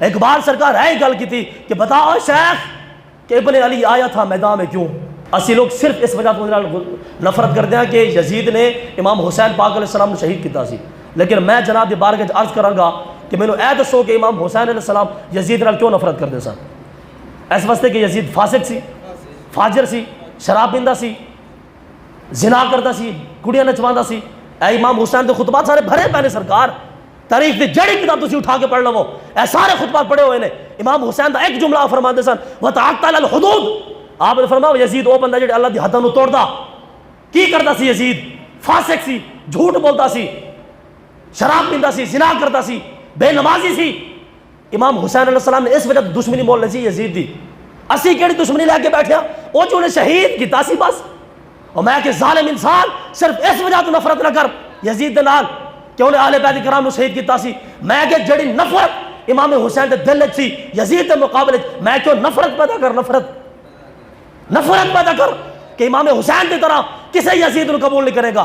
اقبال سرکار ہے ہی گل کی تھی کہ بتاؤ شیخ کہ ابن علی آیا تھا میدان میں کیوں؟ اسی لوگ صرف اس وجہ تو نفرت کرتے ہیں کہ یزید نے امام حسین پاک علیہ السلام کو شہید کیتا سی، لیکن میں جناب دی بارگاہ عرض کراں گا کہ مینوں اے دسو کہ امام حسین علیہ السلام یزید نال کیوں نفرت کرتے سن؟ اس واسطے کہ یزید فاسق سی، فاجر سی، شراب پیندا سی، زنا کرتا سی، کڑیاں نچواندا سی۔ اے امام حسین دے خطبات سارے بھرے پے نے سرکار، تاریخ دی جڑی کتاب تسی اٹھا کے پڑھ لو، اے سارے خطبات پڑھے ہوئے نے۔ امام حسین دا ایک جملہ فرماندے سن وتعطل الحدود، آپ نے فرمایا یزید وہ بندہ جڑا اللہ دی حداں نو توڑدا، کی کردا سی یزید؟ فاسق سی، جھوٹ بولتا سی، شراب پیندا سی، زنا کرتا سی، بے نمازی سی۔ امام حسین علیہ السلام نے اس وجہ دشمنی مول سی یزید دی، اسی کیڑی دشمنی لے کے بیٹھے ہاں؟ وہ جو انہیں شہید کیتا سی بس۔ اور میں کہ ظالم انسان صرف اس وجہ تو نفرت نہ کر یزید دے نال کہ انہیں اہل بیت کرام نو شہید کیتا سی، میں کہ جڑی نفرت امام حسین دے دل وچ سی یزید دے مقابلے میں کیوں نفرت پیدا کر، نفرت پیدا کر کہ امام حسین دی طرح کسے یزید نو قبول نہیں کرے گا،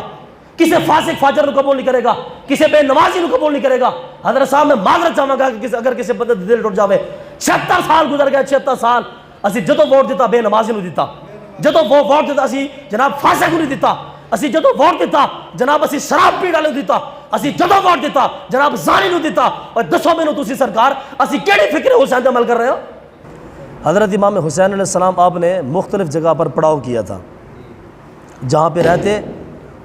کسے فاسق فاجر نو قبول نہیں کرے گا، کسے بے نمازی نو قبول نہیں کرے گا۔ حضرت صاحب میں معذرت چاہوں گا کہ اگر کسی بندے دل ٹوٹ جاوے، 76 سال گزر گئے، 76 سال اسی جدو ووٹ دیتا بے نمازی نو دیتا، جدو ووٹ دیتا اسی جناب فاسق نو دیتا، اسی جدو ووٹ دیتا جناب اسی شراب پین والے نو دیتا، اسی جدو ووٹ دیتا جناب زانی نو دیتا۔ اور دسو مینوں تسی سرکار اسی کیڑی فکر حسین تے عمل کر رہے ہو؟ حضرت امام حسین علیہ السلام آپ نے مختلف جگہ پر پڑاؤ کیا تھا، جہاں پہ رہتے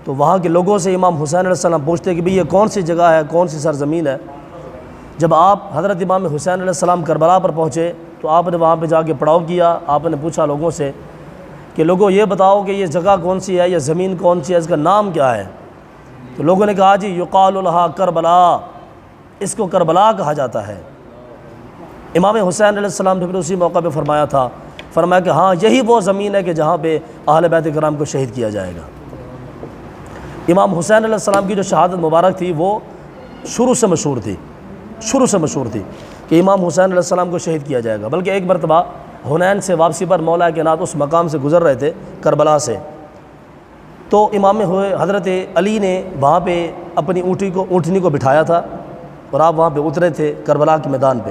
تو وہاں کے لوگوں سے امام حسین علیہ السلام پوچھتے کہ بھئی یہ کون سی جگہ ہے، کون سی سرزمین ہے۔ جب آپ حضرت امام حسین علیہ السلام کربلا پر پہنچے تو آپ نے وہاں پہ جا کے پڑاؤ کیا، آپ نے پوچھا لوگوں سے کہ لوگوں یہ بتاؤ کہ یہ جگہ کون سی ہے، یہ زمین کون سی ہے، اس کا نام کیا ہے؟ تو لوگوں نے کہا جی یقال لہا کربلا، اس کو کربلا کہا جاتا ہے۔ امام حسین علیہ السلام نے پھر اسی موقع پہ فرمایا تھا، فرمایا کہ ہاں یہی وہ زمین ہے کہ جہاں پہ اہل بیت کرام کو شہید کیا جائے گا۔ امام حسین علیہ السلام کی جو شہادت مبارک تھی وہ شروع سے مشہور تھی کہ امام حسین علیہ السلام کو شہید کیا جائے گا۔ بلکہ ایک مرتبہ حنین سے واپسی پر مولا کائنات اس مقام سے گزر رہے تھے کربلا سے، تو امام حضرت علی نے وہاں پہ اپنی اونٹنی کو بٹھایا تھا اور آپ وہاں پہ اترے تھے کربلا کے میدان پہ،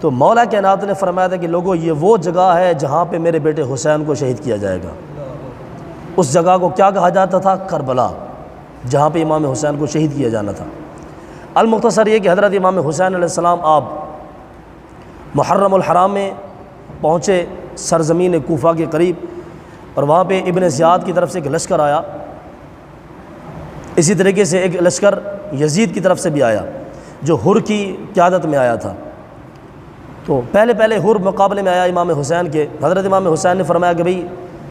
تو مولا کائنات نے فرمایا تھا کہ لوگوں یہ وہ جگہ ہے جہاں پہ میرے بیٹے حسین کو شہید کیا جائے گا۔ اس جگہ کو کیا کہا جاتا تھا؟ کربلا، جہاں پہ امام حسین کو شہید کیا جانا تھا۔ المختصر یہ کہ حضرت امام حسین علیہ السلام آپ محرم الحرام میں پہنچے، سرزمین کوفہ کے قریب، اور وہاں پہ ابن زیاد کی طرف سے ایک لشکر آیا، اسی طریقے سے ایک لشکر یزید کی طرف سے بھی آیا جو حر کی قیادت میں آیا تھا۔ تو پہلے حر مقابلے میں آیا امام حسین کے۔ حضرت امام حسین نے فرمایا کہ بھئی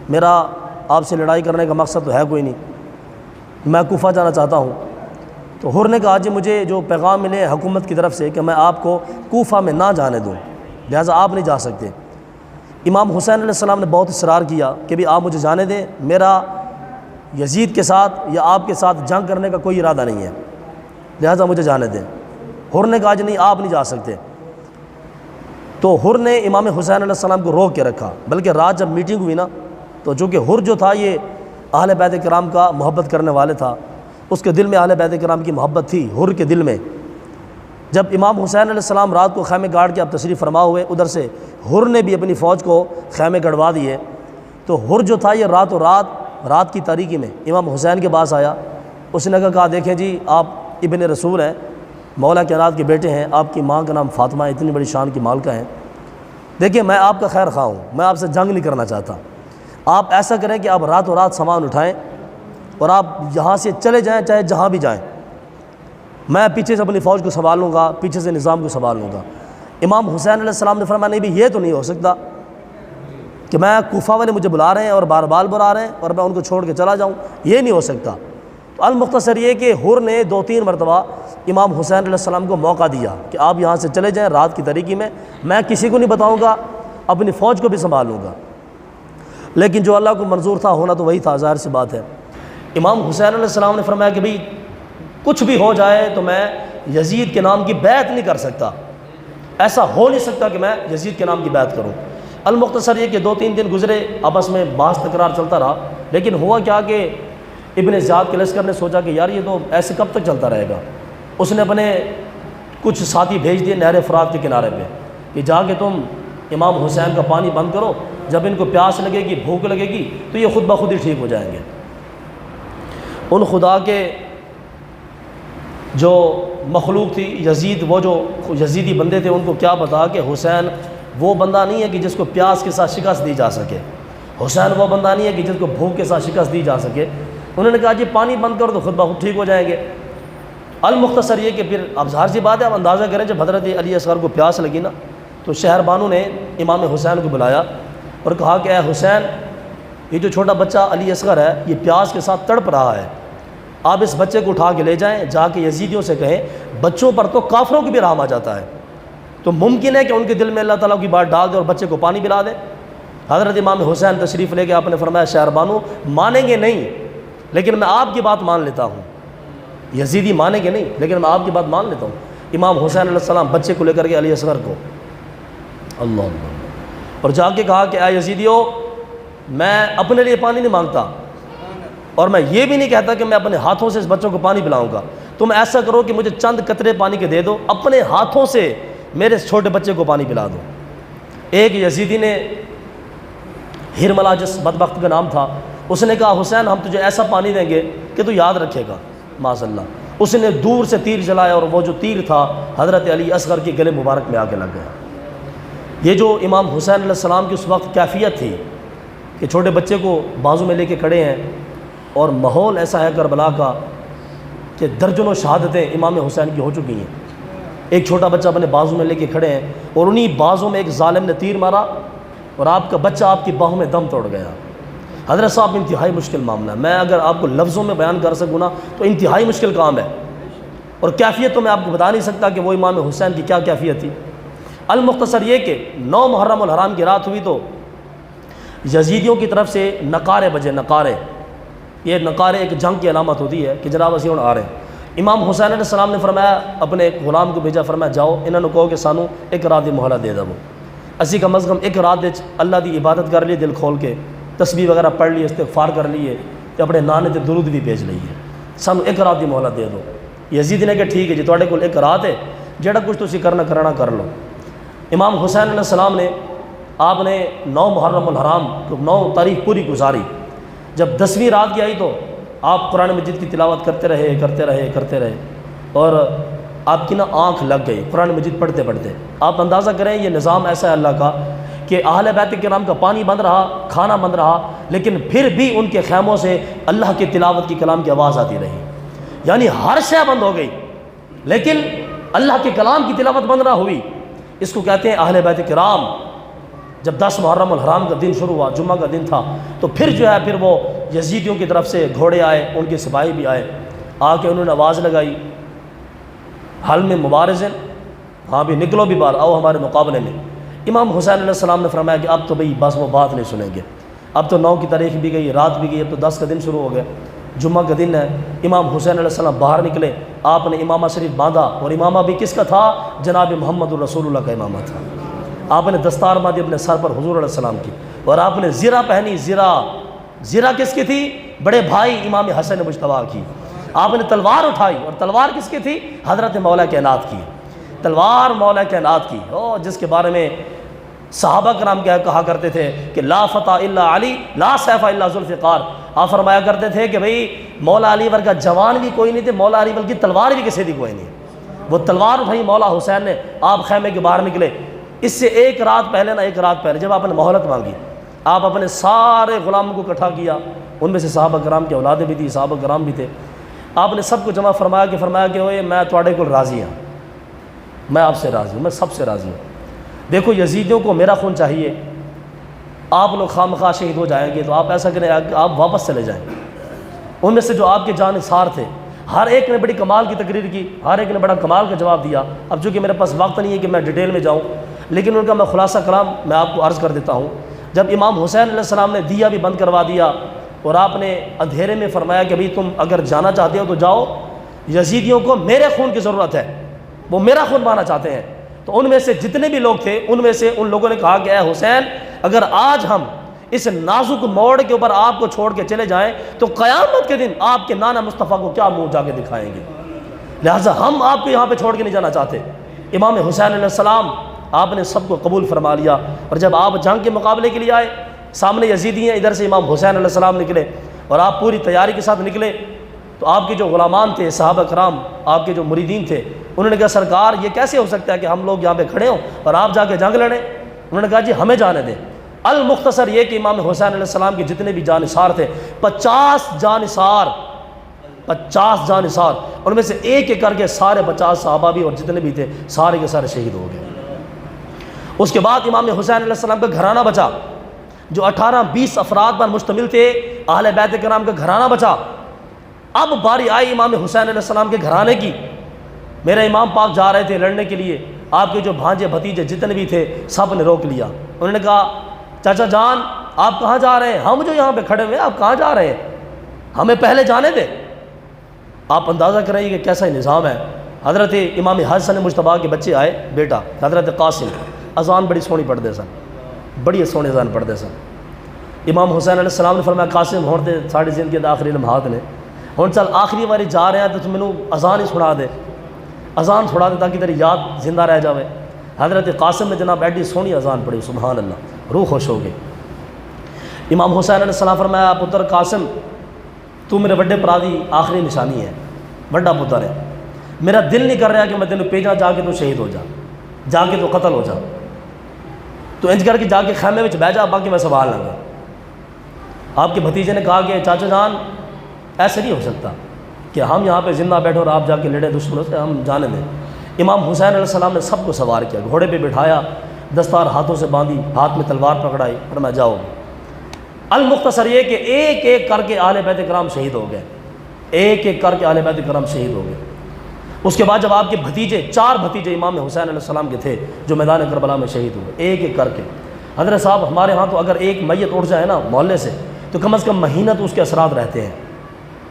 میرا آپ سے لڑائی کرنے کا مقصد تو ہے کوئی نہیں، میں کوفہ جانا چاہتا ہوں۔ تو حر نے کہا جی مجھے جو پیغام ملے حکومت کی طرف سے کہ میں آپ کو کوفہ میں نہ جانے دوں، لہٰذا آپ نہیں جا سکتے۔ امام حسین علیہ السلام نے بہت اصرار کیا کہ بھی آپ مجھے جانے دیں، میرا یزید کے ساتھ یا آپ کے ساتھ جنگ کرنے کا کوئی ارادہ نہیں ہے، لہٰذا مجھے جانے دیں۔ حر نے کہا جی نہیں آپ نہیں جا سکتے۔ تو حر نے امام حسین علیہ السلام کو روک کے رکھا، بلکہ رات جب میٹنگ ہوئی نا تو چونکہ حر جو تھا یہ اہل بیت کرام کا محبت کرنے والے تھا، اس کے دل میں اہل بیت کرام کی محبت تھی حر کے دل میں۔ جب امام حسین علیہ السلام رات کو خیمے گاڑ کے اب تشریف فرما ہوئے، ادھر سے حر نے بھی اپنی فوج کو خیمے گڑوا دیے، تو حر جو تھا یہ رات کی تاریکی میں امام حسین کے پاس آیا۔ اس نے کہا دیکھیں جی آپ ابن رسول ہیں، مولا کائنات کے بیٹے ہیں، آپ کی ماں کا نام فاطمہ ہے، اتنی بڑی شان کی مالکہ ہیں، دیکھیں میں آپ کا خیر خواہ ہوں، میں آپ سے جنگ نہیں کرنا چاہتا، آپ ایسا کریں کہ آپ رات سامان اٹھائیں اور آپ یہاں سے چلے جائیں، چاہے جہاں بھی جائیں، میں پیچھے سے اپنی فوج کو سنبھال لوں گا، پیچھے سے نظام کو سنبھال لوں گا۔ امام حسین علیہ السلام نے فرمایا نہیں بھی یہ تو نہیں ہو سکتا کہ میں کوفہ والے مجھے بلا رہے ہیں اور بار بار بلا رہے ہیں اور میں ان کو چھوڑ کے چلا جاؤں، یہ نہیں ہو سکتا۔ تو المختصر یہ کہ حر نے 2-3 مرتبہ امام حسین علیہ السلام کو موقع دیا کہ آپ یہاں سے چلے جائیں رات کی تاریکی میں کسی کو نہیں بتاؤں گا، اپنی فوج کو بھی سنبھال لوں گا، لیکن جو اللہ کو منظور تھا ہونا تو وہی تھا، ظاہر سی بات ہے۔ امام حسین علیہ السلام نے فرمایا کہ بھئی کچھ بھی ہو جائے تو میں یزید کے نام کی بیعت نہیں کر سکتا، ایسا ہو نہیں سکتا کہ میں یزید کے نام کی بیعت کروں۔ المختصر یہ کہ 2-3 دن گزرے، آپس میں بحث تکرار چلتا رہا، لیکن ہوا کیا کہ ابن زیاد کے لشکر نے سوچا کہ یار یہ تو ایسے کب تک چلتا رہے گا۔ اس نے اپنے کچھ ساتھی بھیج دیے نہر فرات کے کنارے پہ کہ جا کے تم امام حسین کا پانی بند کرو، جب ان کو پیاس لگے گی، بھوک لگے گی تو یہ خود بخود ہی ٹھیک ہو جائیں گے۔ ان خدا کے جو مخلوق تھی یزید، وہ جو یزیدی بندے تھے، ان کو کیا پتا کہ حسین وہ بندہ نہیں ہے کہ جس کو پیاس کے ساتھ شکست دی جا سکے، حسین وہ بندہ نہیں ہے کہ جس کو بھوک کے ساتھ شکست دی جا سکے۔ انہوں نے کہا جی پانی بند کرو تو خود بخود ٹھیک ہو جائیں گے۔ المختصر یہ کہ پھر اب ظاہر سی بات ہے، آپ اندازہ کریں جب حضرت علی اصغر کو پیاس لگی نا تو شہر بانو نے امام حسین کو بلایا اور کہا کہ اے حسین، یہ جو چھوٹا بچہ علی اصغر ہے یہ پیاس کے ساتھ تڑپ رہا ہے، آپ اس بچے کو اٹھا کے لے جائیں، جا کے یزیدیوں سے کہیں بچوں پر تو کافروں کی بھی رحم آ جاتا ہے، تو ممکن ہے کہ ان کے دل میں اللہ تعالیٰ کی بات ڈال دے اور بچے کو پانی پلا دے۔ حضرت امام حسین تشریف لے کے آپ نے فرمایا شہر بانو مانیں گے نہیں لیکن میں آپ کی بات مان لیتا ہوں، یزیدی مانیں گے نہیں لیکن میں آپ کی بات مان لیتا ہوں۔ امام حسین علیہ السلام بچے کو لے کر کے علی اصغر کو اللہ اور جا کے کہا کہ اے یزیدیو، میں اپنے لیے پانی نہیں مانگتا اور میں یہ بھی نہیں کہتا کہ میں اپنے ہاتھوں سے اس بچوں کو پانی پلاؤں گا، تم ایسا کرو کہ مجھے چند قطرے پانی کے دے دو، اپنے ہاتھوں سے میرے اس چھوٹے بچے کو پانی پلا دو۔ ایک یزیدی نے ہرملا جس بدبخت کا نام تھا، اس نے کہا حسین ہم تجھے ایسا پانی دیں گے کہ تو یاد رکھے گا معاذ اللہ۔ اس نے دور سے تیر چلایا اور وہ جو تیر تھا حضرت علی اصغر کے گلے مبارک میں آ کے لگ گیا۔ یہ جو امام حسین علیہ السلام کی اس وقت کیفیت تھی کہ چھوٹے بچے کو بازو میں لے کے کھڑے ہیں اور ماحول ایسا ہے کربلا کا کہ درجنوں شہادتیں امام حسین کی ہو چکی ہیں، ایک چھوٹا بچہ اپنے بازو میں لے کے کھڑے ہیں اور انہی بازو میں ایک ظالم نے تیر مارا اور آپ کا بچہ آپ کی باہوں میں دم توڑ گیا۔ حضرت صاحب انتہائی مشکل معاملہ ہے، میں اگر آپ کو لفظوں میں بیان کر سکوں نا تو انتہائی مشکل کام ہے، اور کیفیت تو میں آپ کو بتا نہیں سکتا کہ وہ امام حسین کی کیا کیفیت تھی۔ المختصر یہ کہ 9 محرم الحرام کی رات ہوئی تو یزیدیوں کی طرف سے نقارے بجے، نقارے، یہ نقارے ایک جنگ کی علامت ہوتی ہے کہ جناب اسی آ رہے ہیں۔ امام حسین علیہ السلام نے فرمایا اپنے ایک غلام کو بھیجا، فرمایا جاؤ انہوں نے کہو کہ سانو ایک رات دی مہلت دے دو، اسی کم از کم ایک رات وچ اللہ دی عبادت کر لی، دل کھول کے تسبیح وغیرہ پڑھ لی، استغفار کر لیے تے اپنے نانے تے درود بھی بھیج لئیے، سانو ایک رات دی مہلت دے دو۔ یزید نے کہ ٹھیک ہے جی تواڈے کول ایک رات ہے، جڑا کچھ تسی کرنا کر لو۔ امام حسین علیہ السلام نے آپ نے 9 محرم الحرام 9 تاریخ پوری گزاری، جب 10ویں رات کی آئی تو آپ قرآن مجید کی تلاوت کرتے رہے اور آپ کی نا آنکھ لگ گئی قرآن مجید پڑھتے پڑھتے۔ آپ اندازہ کریں یہ نظام ایسا ہے اللہ کا کہ اہل بیت کرام کا پانی بند رہا، کھانا بند رہا، لیکن پھر بھی ان کے خیموں سے اللہ کی تلاوت کی کلام کی آواز آتی رہی، یعنی ہر شے بند ہو گئی لیکن اللہ کے کلام کی تلاوت بند نہ ہوئی۔ اس کو کہتے ہیں اہل بیت کرام۔ جب 10 محرم الحرام کا دن شروع ہوا، جمعہ کا دن تھا، تو پھر وہ یزیدیوں کی طرف سے گھوڑے آئے، ان کے سپاہی بھی آئے، آ کے انہوں نے آواز لگائی حل میں مبارزن، ہاں بھی نکلو بھی بار آؤ ہمارے مقابلے میں۔ امام حسین علیہ السلام نے فرمایا کہ اب تو بھئی بس وہ بات نہیں سنیں گے، اب تو 9 کی تاریخ بھی گئی، رات بھی گئی، اب تو 10 کا دن شروع ہو گیا، جمعہ کا دن ہے۔ امام حسین علیہ السلام باہر نکلے، آپ نے امامہ شریف باندھا، اور امامہ بھی کس کا تھا؟ جناب محمد الرسول اللہ کا امامہ تھا۔ آپ نے دستار باندھی اپنے سر پر حضور علیہ السلام کی، اور آپ نے زرہ پہنی، زرہ کس کی تھی؟ بڑے بھائی امام حسن مجتبیٰ کی۔ آپ نے تلوار اٹھائی، اور تلوار کس کی تھی؟ حضرت مولا کائنات کی، تلوار مولا کائنات کی، جس کے بارے میں صحابہ کرام کہا کرتے تھے کہ لا فتح الا علی لا سیف الا ذوالفقار۔ آپ فرمایا کرتے تھے کہ بھئی مولا علی ورگا جوان بھی کوئی نہیں تھے، مولا علی بلکہ تلوار بھی کسی دی کوئی نہیں۔ وہ تلوار اٹھائی مولا حسین نے، آپ خیمے کے باہر نکلے۔ اس سے ایک رات پہلے جب آپ نے مہلت مانگی، آپ اپنے سارے غلاموں کو اکٹھا کیا، ان میں سے صحابہ کرام کی اولادیں بھی تھی، صحابہ کرام بھی تھے، آپ نے سب کو جمع فرمایا کہ اوئے میں تواڈے کول راضی ہوں، میں آپ سے راضی ہوں، میں سب سے راضی ہوں۔ دیکھو یزیدیوں کو میرا خون چاہیے، آپ لوگ خواہ شہید ہو جائیں گے تو آپ ایسا کریں آپ واپس چلے جائیں۔ ان میں سے جو آپ کے جانثار تھے، ہر ایک نے بڑی کمال کی تقریر کی، ہر ایک نے بڑا کمال کا جواب دیا۔ اب چونکہ میرے پاس وقت نہیں ہے کہ میں ڈیٹیل میں جاؤں، لیکن ان کا میں خلاصہ کلام میں آپ کو عرض کر دیتا ہوں۔ جب امام حسین علیہ السلام نے دیا بھی بند کروا دیا، اور آپ نے اندھیرے میں فرمایا کہ بھئی تم اگر جانا چاہتے ہو تو جاؤ، یزیدیوں کو میرے خون کی ضرورت ہے، وہ میرا خون بہانا چاہتے ہیں۔ تو ان میں سے جتنے بھی لوگ تھے، ان میں سے ان لوگوں نے کہا کہ اے حسین، اگر آج ہم اس نازک موڑ کے اوپر آپ کو چھوڑ کے چلے جائیں تو قیامت کے دن آپ کے نانا مصطفیٰ کو کیا منہ جا کے دکھائیں گے؟ لہٰذا ہم آپ کو یہاں پہ چھوڑ کے نہیں جانا چاہتے۔ امام حسین علیہ السلام آپ نے سب کو قبول فرما لیا، اور جب آپ جنگ کے مقابلے کے لیے آئے، سامنے یزیدی ہیں، ادھر سے امام حسین علیہ السلام نکلے، اور آپ پوری تیاری کے ساتھ نکلے، تو آپ کے جو غلامان تھے، صحابہ کرام، آپ کے جو مریدین تھے، انہوں نے کہا سرکار یہ کیسے ہو سکتا ہے کہ ہم لوگ یہاں پہ کھڑے ہوں اور آپ جا کے جنگ لڑیں؟ انہوں نے کہا جی ہمیں جانے دیں۔ المختصر یہ کہ امام حسین علیہ السلام کے جتنے بھی جانثار تھے، 50 جانثار، ان میں سے ایک ایک کر کے سارے 50 صحابہ بھی اور جتنے بھی تھے سارے کے سارے شہید ہو گئے۔ اس کے بعد امام حسین علیہ السلام کا گھرانہ بچا، جو 18-20 افراد پر مشتمل تھے، اہل بیت کرام کا گھرانہ بچا۔ اب باری آئی امام حسین علیہ السلام کے گھرانے کی۔ میرے امام پاک جا رہے تھے لڑنے کے لیے، آپ کے جو بھانجے بھتیجے جتنے بھی تھے سب نے روک لیا۔ انہوں نے کہا چاچا جان آپ کہاں جا رہے ہیں؟ ہم جو یہاں پہ کھڑے ہوئے ہیں آپ کہاں جا رہے ہیں؟ ہمیں پہلے جانے دیں۔ آپ اندازہ کریں کہ کیسا نظام ہے۔ حضرت امام حسن مجتبیٰ کے بچے آئے، بیٹا حضرت قاسم، اذان بڑی سونی پڑھتے سن، بڑی سونی اذان پڑھتے سن۔ امام حسین علیہ السلام نے فرمایا قاسم ہون تے ساڑی زندگی کے آخری لمحات نے، ہوں چل آخری باری جا رہے ہیں تو مینوں اذان ہی سنا دے، اذان چھڑا دے تاکہ تیری یاد زندہ رہ جاوے۔ حضرت قاسم نے جناب ایڈی سونی اذان پڑھی، سبحان اللہ، روح خوش ہو گئی۔ امام حسین علیہ السلام فرمایا پتر قاسم تو میرے بڑے پرا دی آخری نشانی ہے، بڑا پتر ہے، میرا دل نہیں کر رہا کہ میں تینوں بھیجا جا کے تو شہید ہو جا، جا کے تو قتل ہو جا، تو انج کر کے جا کے خیمے میں بہ جا، باقی میں سنبھال لوں گا۔ آپ کے بھتیجے نے کہا کہ چاچا جان ایسے نہیں ہو سکتا کہ ہم یہاں پہ زندہ بیٹھو اور آپ جا کے لڑے دشمنوں سے، ہم جانے دیں۔ امام حسین علیہ السلام نے سب کو سوار کیا، گھوڑے پہ بٹھایا، دستار ہاتھوں سے باندھی، ہاتھ میں تلوار پکڑائی، فرمایا جاؤ۔ المختصر یہ کہ ایک ایک کر کے اہل بیت کرام شہید ہو گئے، ایک ایک کر کے اہل بیت کرام شہید ہو گئے۔ اس کے بعد جب آپ کے بھتیجے، 4 بھتیجے امام حسین علیہ السلام کے تھے جو میدان کربلا میں شہید ہوئے، ایک ایک کر کے۔ حضرت صاحب ہمارے ہاں تو اگر ایک میت اٹھ جائے نا محلے سے تو کم از کم مہینہ تو اس کے اثرات رہتے ہیں،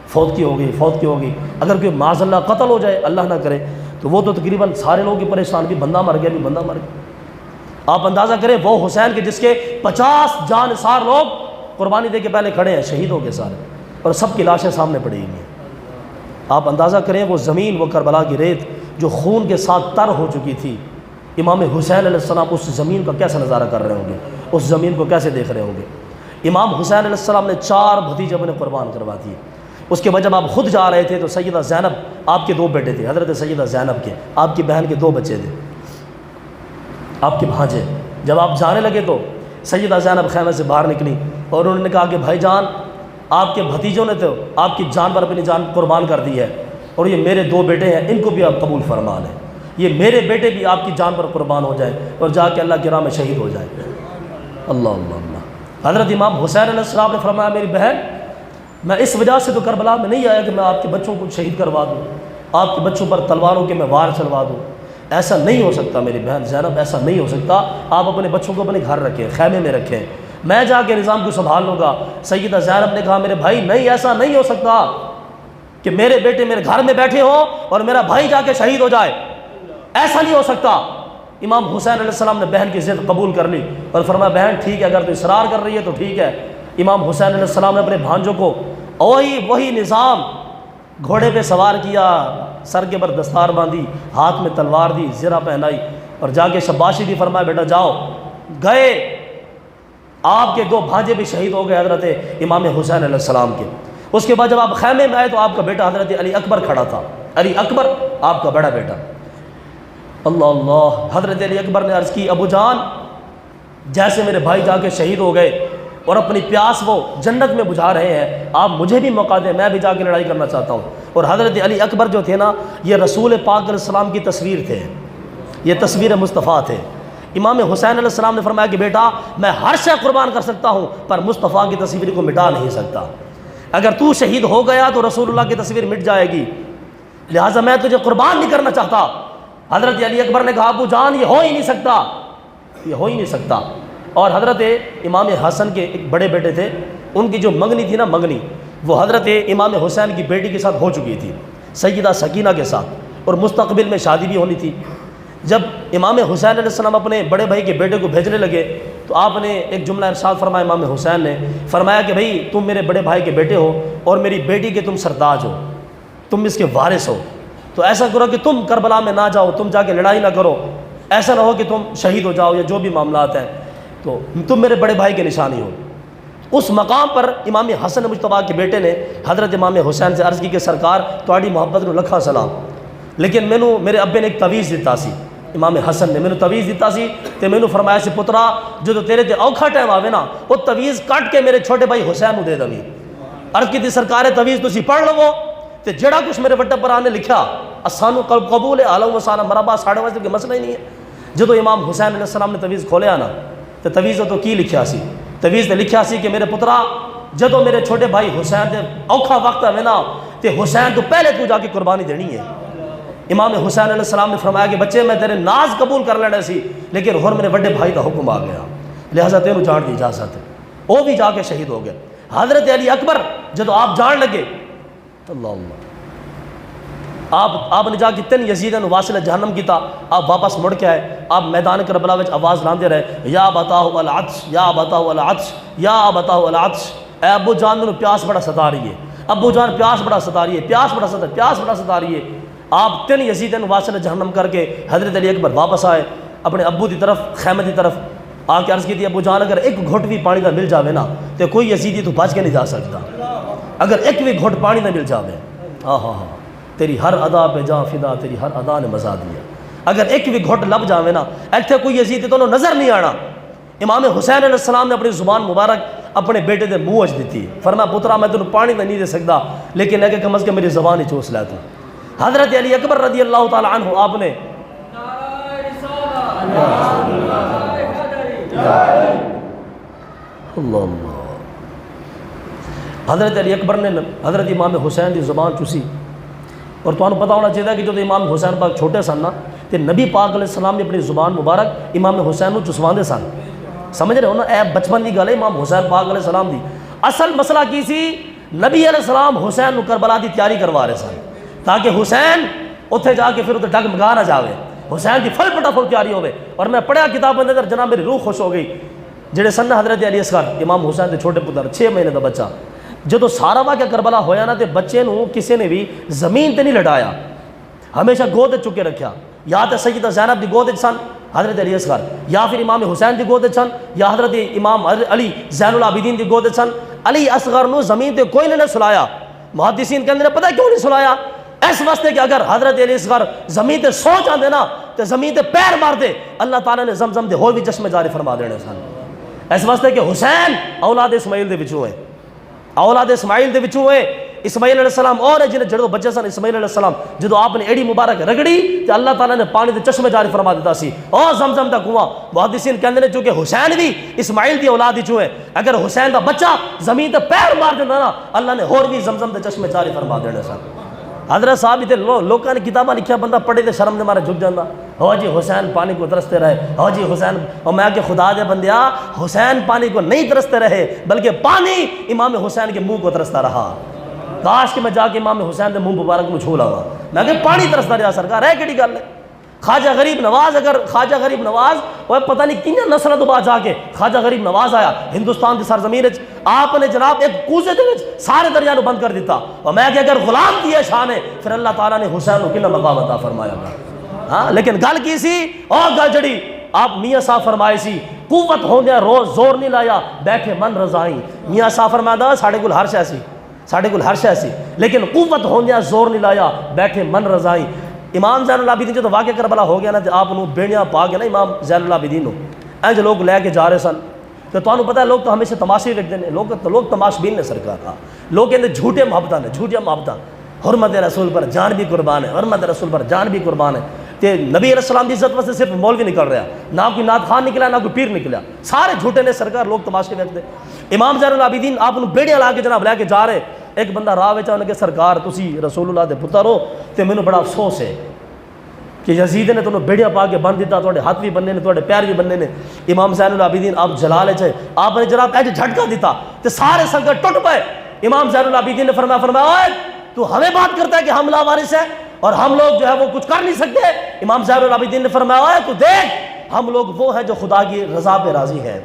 فوت کی ہوگی، اگر کوئی معاذ اللہ قتل ہو جائے اللہ نہ کرے تو وہ تو تقریباً سارے لوگ ہی پریشان، بھی بندہ مر گیا، بھی بندہ مر گیا۔ آپ اندازہ کریں وہ حسین کے جس کے 50 جانثار لوگ قربانی دے کے پہلے کھڑے ہیں، شہید ہو گئے سارے، اور سب کی لاشیں سامنے پڑی ہوئی ہیں۔ آپ اندازہ کریں وہ زمین، وہ کربلا کی ریت جو خون کے ساتھ تر ہو چکی تھی، امام حسین علیہ السلام اس زمین کا کیسا نظارہ کر رہے ہوں گے، اس زمین کو کیسے دیکھ رہے ہوں گے۔ امام حسین علیہ السلام نے 4 بھتیجے اپنے قربان کروا دیے۔ اس کے بعد جب آپ خود جا رہے تھے تو سیدہ زینب، آپ کے 2 بیٹے تھے، حضرت سیدہ زینب کے، آپ کی بہن کے 2 بچے تھے، آپ کے بھانجے۔ جب آپ جانے لگے تو سیدہ زینب خیمے سے باہر نکلی اور انہوں نے کہا کہ بھائی جان آپ کے بھتیجوں نے تو آپ کی جان پر اپنی جان قربان کر دی ہے، اور یہ میرے 2 بیٹے ہیں، ان کو بھی آپ قبول فرما لیں، یہ میرے بیٹے بھی آپ کی جان پر قربان ہو جائیں اور جا کے اللہ کی راہ میں شہید ہو جائیں۔ اللہ اللہ اللہ۔ حضرت امام حسین علیہ السلام نے فرمایا میری بہن میں اس وجہ سے تو کربلا میں نہیں آیا کہ میں آپ کے بچوں کو شہید کروا دوں، آپ کے بچوں پر تلواروں کے میں وار چلوا دوں، ایسا نہیں ہو سکتا میری بہن زینب، ایسا نہیں ہو سکتا۔ آپ اپنے بچوں کو اپنے گھر رکھیں، خیمے میں رکھیں، میں جا کے نظام کو سنبھال لوں گا۔ سیدہ زینب نے کہا میرے بھائی نہیں، ایسا نہیں ہو سکتا کہ میرے بیٹے میرے گھر میں بیٹھے ہوں اور میرا بھائی جا کے شہید ہو جائے، ایسا نہیں ہو سکتا۔ امام حسین علیہ السلام نے بہن کی ضد قبول کر لی اور فرمایا بہن ٹھیک ہے، اگر تو اصرار کر رہی ہے تو ٹھیک ہے۔ امام حسین علیہ السلام نے اپنے بھانجوں کو وہی نظام گھوڑے پہ سوار کیا، سر کے پر دستار باندھی، ہاتھ میں تلوار دی، زرہ پہنائی اور جا کے شباشی دی، فرمایا بیٹا جاؤ۔ گئے، آپ کے 2 بھانجے بھی شہید ہو گئے حضرت امام حسین علیہ السلام کے۔ اس کے بعد جب آپ خیمے میں آئے تو آپ کا بیٹا حضرت علی اکبر کھڑا تھا، علی اکبر آپ کا بڑا بیٹا۔ اللہ اللہ، حضرت علی اکبر نے عرض کی ابو جان جیسے میرے بھائی جا کے شہید ہو گئے اور اپنی پیاس وہ جنت میں بجھا رہے ہیں، آپ مجھے بھی موقع دیں، میں بھی جا کے لڑائی کرنا چاہتا ہوں۔ اور حضرت علی اکبر جو تھے نا، یہ رسول پاک علیہ السلام کی تصویر تھے، یہ تصویر مصطفیٰ تھے۔ امام حسین علیہ السلام نے فرمایا کہ بیٹا میں ہر شے قربان کر سکتا ہوں پر مصطفیٰ کی تصویر کو مٹا نہیں سکتا، اگر تو شہید ہو گیا تو رسول اللہ کی تصویر مٹ جائے گی، لہٰذا میں تجھے قربان نہیں کرنا چاہتا۔ حضرت علی اکبر نے کہا ابو جان یہ ہو ہی نہیں سکتا، یہ ہو ہی نہیں سکتا۔ اور حضرت امام حسن کے ایک بڑے بیٹے تھے، ان کی جو منگنی تھی نا، منگنی وہ حضرت امام حسین کی بیٹی کے ساتھ ہو چکی تھی، سیدہ سکینہ کے ساتھ، اور مستقبل میں شادی بھی ہونی تھی۔ جب امام حسین علیہ السلام اپنے بڑے بھائی کے بیٹے کو بھیجنے لگے تو آپ نے ایک جملہ ارشاد فرمایا، امام حسین نے فرمایا کہ بھائی تم میرے بڑے بھائی کے بیٹے ہو اور میری بیٹی کے تم سرتاج ہو، تم اس کے وارث ہو، تو ایسا کرو کہ تم کربلا میں نہ جاؤ، تم جا کے لڑائی نہ کرو، ایسا نہ ہو کہ تم شہید ہو جاؤ یا جو بھی معاملات ہیں، تو تم میرے بڑے بھائی کے نشانی ہو۔ اس مقام پر امام حسن مجتبیٰ کے بیٹے نے حضرت امام حسین سے عرض کی کہ سرکار تہاڈی محبت نو لکھاں سلام، لیکن مینوں میرے ابے نے ایک تویز دیتا سی، امام حسن نے مینوں تویز دیتا سی تے مینوں فرمایا سی پترا جدو تیرے تے اوکھا ٹائم آوے نا وہ تویز کٹ کے میرے چھوٹے بھائی حسین نو دے دوی۔ عرض کی تھی سرکار تویز تسی پڑھ لو تے جڑا کچھ میرے وڈے بھرا نے لکھیا اسانو قبول ہے، اہلا و سہلا مرحبا، ساڑھے واسطے کوئی مسئلہ ہی نہیں ہے۔ جدو امام حسین علیہ السلام نے تویز کھولیا نا تے تویز تو کی لکھیا سی؟ تویز نے لکھیا سی کہ میرے پترا جدو میرے چھوٹے بھائی حسین دے اوکھا وقت آوے نا تے حسین تو پہلے تو جا کے قربانی دینی ہے۔ امام حسین علیہ السلام نے فرمایا کہ بچے میں تیرے ناز قبول کر لینا سی لیکن ہن میرے بڑے بھائی کا حکم آ گیا، لہذا تینوں جان دی اجازت ہے۔ وہ بھی جا کے شہید ہو گئے۔ حضرت علی اکبر جدو آپ جان لگے اللہ آپ نے جا کے 3 یزیداں نو واصل جہنم کیتا، آپ واپس مڑ کے آئے، آپ میدان کربلا وچ آواز لاندے رہے یا بتاؤ العطش یا بتاؤ العطش یا بتاؤ العطش، اے ابو جان نو پیاس بڑا ستا رہی ہے، ابو جان پیاس بڑا ستا رہی ہے، پیاس بڑا ستا رہی ہے۔ آپ 3 یزیداں نو واصل جہنم کر کے حضرت علی اکبر واپس آئے اپنے ابو دی طرف، خیمے دی طرف آ کے عرض کی تھی ابو جان اگر ایک گھٹ بھی پانی کا مل جاوے نا تو کوئی یزیدی تو بچ کے نہیں جا سکتا، اگر ایک بھی گھٹ پانی نہ مل جاوے ہاں ہاں ہاں تیری ہر ادا پہ جاں فدا، تیری ہر ادا نے مزا دیا، اگر ایک بھی گھٹ لب جاوے نا ایتھے کوئی یزیدی تو نظر نہیں آنا۔ امام حسین علیہ السلام نے اپنی زبان مبارک اپنے بیٹے دے منہ وچ دیتی، فرمایا پترا میں تینوں پانی نہیں دے سکتا لیکن ہے کہ کم از کم میری زبان ہی چوس لے تو۔ حضرت علی اکبر رضی اللہ تعالی عنہ آپ نے حضرت علی اکبر نے حضرت امام حسین دی زبان چوسی، اور تمہیں پتہ ہونا چاہیے کہ جو امام حسین پاک چھوٹے سن نا تے نبی پاک علیہ السلام نے اپنی زبان مبارک امام حسین نو چسواندے سن، سمجھ رہے ہو نا، اے بچپن دی گل ہے امام حسین پاک علیہ السلام دی۔ اصل مسئلہ کی سی نبی علیہ السلام حسین نو کربلا دی تیاری کروا رہے سن تاکہ حسین اتھے جا کے پھر اتھے ڈگمگا نہ جاوے، حسین دی پھل پٹا پھل تیاری ہوئے۔ اور میں پڑھیا کتاب اندر جناب میری روح خوش ہو گئی، جڑے سن حضرت علی اصغر امام حسین دے چھوٹے پتر 6 مہینے دا بچہ، جدو سارا واقعہ کربلا ہویا نا تے بچے نو کسی نے بھی زمین تے نہیں لٹایا، ہمیشہ گود چکے رکھیا، یا تے سیدہ زینب دی گود سن حضرت علی اصغر، یا پھر امام حسین دی گود سن، یا حضرت امام علی زین العابدین دی گود سن۔ علی اصغر نو زمین تے کوئی نہیں سلایا، محدثین کہندے نے پتہ کیوں نہیں سلایا؟ اس واسطے کہ اگر حضرت علی اصغر زمین تے سو جاندے نا تے زمین تے پیر مار دے اللہ تعالیٰ نے زمزم دے ہور بھی چشمے جاری فرما دینے سن۔ اس واسطے کہ حسین اولاد اسماعیل دے وچوں ہے، اولاد اسماعیل دے وچوں ہے۔ اسماعیل علیہ السلام اور جنہیں جڑو بچے سن اسماعیل علیہ السلام جدو آپ نے ایڑی مبارک رگڑی تو اللہ تعالیٰ نے پانی دے چشمے جاری فرما دیتا سی اور زمزم دا کنواں۔ محدثین کہندے نے چونکہ حسین بھی اسماعیل دی اولاد وچوں ہے، اگر حسین دا بچہ زمین تے پیر مار دیندا نا اللہ نے ہور بھی زمزم دے چشمے جاری فرما دینے سن۔ حضرت صاحب تے لوکاں نے کتاباں لکھیا، بندہ پڑھے تے شرم دے مارے جھک جاندا، ہو جی حسین پانی کو ترستے رہے، ہو جی حسین، اور میں کہ خدا دے بندیا حسین پانی کو نہیں ترستے رہے بلکہ پانی امام حسین کے منہ کو ترستا رہا۔ کاش کہ میں جا کے امام حسین دے منہ مبارک میں چھو لاواں، میں کہ پانی ترستا رہا سرکار، ہے کیڑی گل ہے؟ خواجہ غریب نواز، اگر خواجہ غریب نواز وہ پتہ نہیں کتنے نسلوں تو بعد جا کے خواجہ غریب نواز آیا ہندوستان کی سرزمین وچ، آپ نے جناب ایک کوزے دے وچ سارے دریا نو بند کر دیتا، اور میں کہ اگر غلام کی ہے شان ہے پھر اللہ تعالیٰ نے حسین کو کتنا مقام عطا فرمایا گا۔ ہاں لیکن گل کی سی اور گل جڑی آپ میاں صاحب فرمائے سی قوت ہوندیا روز زور نہیں لایا بیٹھے من رضائی، میاں صاحب فرمایا ساڈے کول ہر شے سی، ساڈے کول ہر شے سی لیکن قوت ہوندیا زور نہیں لایا بیٹھے من رضائی۔ امام زین العابدین جب واقعہ کربلا ہو گیا نا تو آپ بیڑیاں پا کے نا امام زین العابدین نو انج لوگ لے کے جا رہے سن، تو تمہیں پتہ ہے لوگ تو ہمیشہ تماشے رکھتے ہیں، لوگ تماش بین نے سرکار، ہاں لوگ کہتے جھوٹے محبتاں نے، جھوٹیاں محبتاں، حرمت رسول پر جان بھی قربان ہے، حرمت رسول پر جان بھی قربان ہے۔ تے نبی علیہ السلام کی عزت واسطے صرف مولوی نکل رہا، نہ کوئی نعت خان نکلا نہ کوئی پیر نکلا، سارے جھوٹے نے سرکار، لوگ تماشے ویکھتے۔ امام زین العابدین آپ بیڑیاں لا کے جناب لے کے جا رہے، ایک بندہ راہ وچ آن کے سرکار تسی رسول اللہ دے پتر ہو تے مینوں بڑا افسوس ہے کہ یزید نے تمہیں بیڑیاں پا کے بن دیتا، تھوڑے ہاتھ بھی بننے نے، تھوڑے پیر بھی بننے نے۔ امام زین العابدین آپ جلال چاہے آپ نے جناب ایج جھٹکا دیتا تو سارے سنگر ٹوٹ پائے۔ امام زین العابدین نے فرمایا اوئے تو ہمیں بات کرتا ہے کہ ہم لاوارث ہیں اور ہم لوگ جو ہے وہ کچھ کر نہیں سکتے۔ امام زین العابدین نے فرمایا اوئے تو دیکھ ہم لوگ وہ ہیں جو خدا کی رضا پہ راضی ہیں۔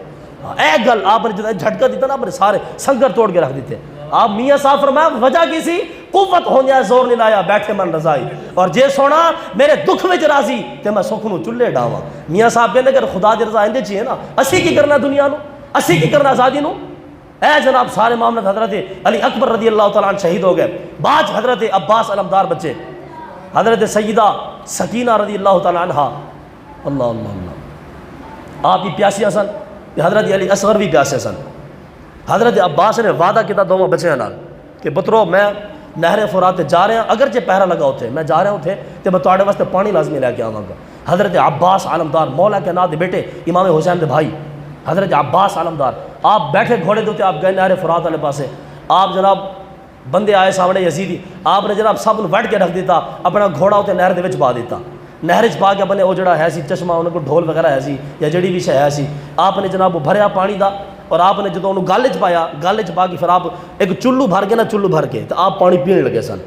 ایک گل آپ نے جھٹکا دیتا نا، آپ نے سارے سنگر توڑ کے رکھ دیتے۔ آپ میاں صاحب فرمایا وجہ کی سی قوت ہونے زور نہیں لایا بیٹھے من رضائی اور جے سونا میرے دکھ میں راضی تے میں سکھ نو چلے ڈاواں. میاں صاحب کہندے کہ خدا دی رضا اندے چاہیے نا, اسی کی کرنا دنیا نو, اسی کی کرنا آزادی نو. اے جناب سارے معاملات حضرت علی اکبر رضی اللہ تعالیٰ عنہ شہید ہو گئے. بعد حضرت عباس علمدار بچے, حضرت سیدہ سکینہ رضی اللہ تعالیٰ عنہ, اللہ اللہ اللہ, آپ بھی پیاسیاں سن, حضرت علی اصغر بھی پیاسے سن. حضرت عباس نے وعدہ کیا دونوں بچے نال کہ بترو میں نہر فرات جا رہے ہیں, اگرچہ پہرا لگا ہوتے میں جا رہے ہوتے تو میں تواڈے واسطے پانی لازمی لے کے آواں گا. حضرت عباس علمدار مولا کے نات دے بیٹے امام حسین دے بھائی حضرت عباس علمدار, آپ بیٹھے گھوڑے دے, آپ گئے نہر فرات والے پاسے. آپ جناب بندے آئے سامنے یزیدی, آپ نے جناب سب وڈ کے رکھ دیتا, اپنا گھوڑا اتنے نہر دے وچ پا دیتا. نہر چ پا کے اپنے وہ جڑا ہے سی چشمہ انہوں کو ڈھول وغیرہ ہے سی یا جڑی بھی شے ہے سی, آپ نے جناب بھریا پانی دا, اور آپ نے جدوں انہوں گل چ پایا, گل چ پا کے پھر آپ ایک چلو بھر کے نا, چلو بھر کے تو آپ پانی پین لگے سن.